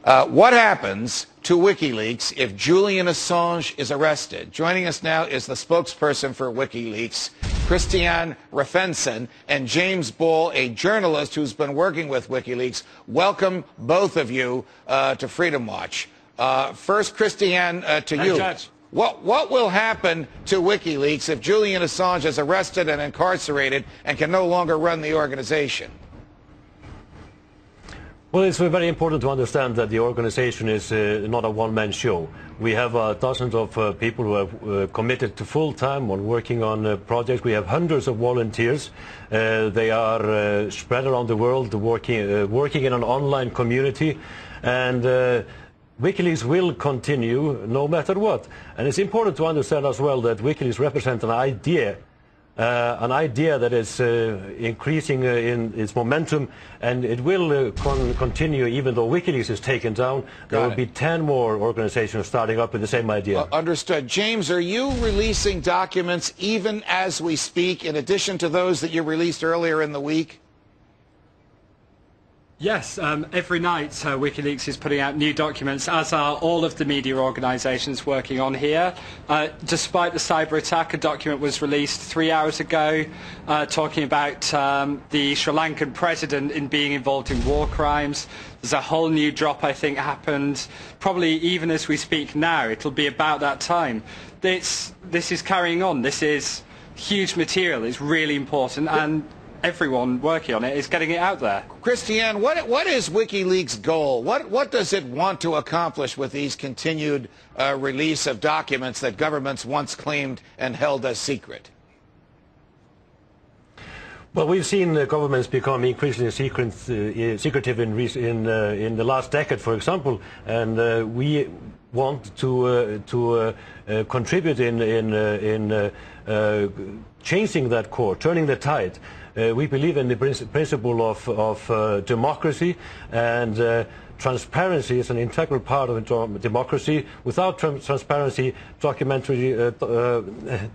What happens to WikiLeaks if Julian Assange is arrested? Joining us now is the spokesperson for WikiLeaks, Christiane Refensen, and James Bull, a journalist who's been working with WikiLeaks. Welcome, both of you, to Freedom Watch. First, Christiane, to you. Judge. What will happen to WikiLeaks if Julian Assange is arrested and incarcerated and can no longer run the organization? Well, it's very important to understand that the organization is not a one-man show. We have dozens of people who have committed to full-time on working on projects. We have hundreds of volunteers. They are spread around the world, working in an online community. And WikiLeaks will continue no matter what. And it's important to understand as well that WikiLeaks represents an idea that is increasing in its momentum, and it will continue even though WikiLeaks is taken down. There will be 10 more organizations starting up with the same idea. Understood. James, are you releasing documents even as we speak, in addition to those that you released earlier in the week? Yes, every night WikiLeaks is putting out new documents, as are all of the media organisations working on here. Despite the cyber attack, a document was released 3 hours ago talking about the Sri Lankan president in being involved in war crimes. There's a whole new drop, I think, happened. Probably even as we speak now, it'll be about that time. This is carrying on. This is huge material. It's really important, and everyone working on it is getting it out there. Christiane, what is WikiLeaks' goal? What does it want to accomplish with these continued release of documents that governments once claimed and held as secret? Well, we've seen governments become increasingly secretive in the last decade, for example, and we want to contribute in changing that course, turning the tide. We believe in the principle of democracy, and transparency is an integral part of democracy. Without transparency, documentary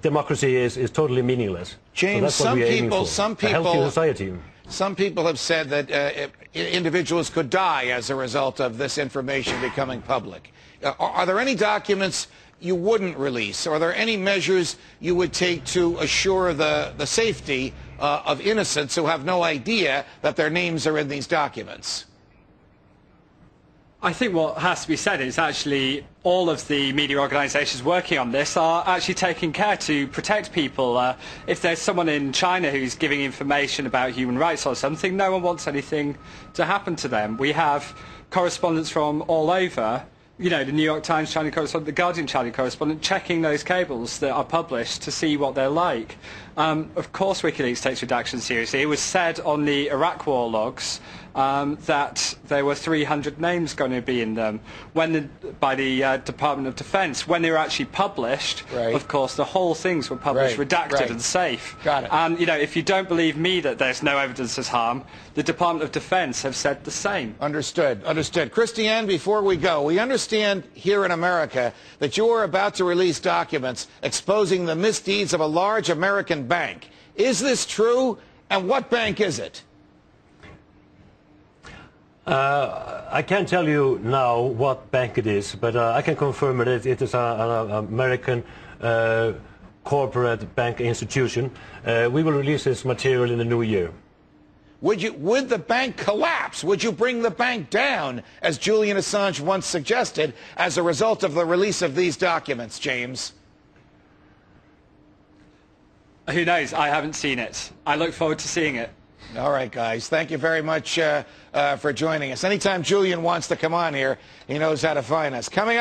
democracy is totally meaningless. James, so some people have said that individuals could die as a result of this information becoming public. Are there any documents you wouldn't release? Are there any measures you would take to assure the safety of innocents who have no idea that their names are in these documents? I think what has to be said is actually all of the media organisations working on this are actually taking care to protect people. If there's someone in China who's giving information about human rights or something, no one wants anything to happen to them. We have correspondents from all over, you know, the New York Times China correspondent, the Guardian China correspondent, checking those cables that are published to see what they're like. Of course WikiLeaks takes redaction seriously. It was said on the Iraq war logs that there were 300 names going to be in them by the Department of Defense. When they were actually published, of course, the whole things were published redacted and safe. Got it. And, you know, if you don't believe me that there's no evidence of harm, the Department of Defense have said the same. Understood. Understood. Christiane, before we go, we understand here in America that you are about to release documents exposing the misdeeds of a large American bank. Is this true? And what bank is it? I can't tell you now what bank it is, but I can confirm it is an American corporate bank institution. We will release this material in the new year. Would the bank collapse? Would you bring the bank down, as Julian Assange once suggested, as a result of the release of these documents, James? Who knows? I haven't seen it. I look forward to seeing it. All right, guys. Thank you very much for joining us. Anytime Julian wants to come on here, he knows how to find us. Coming up.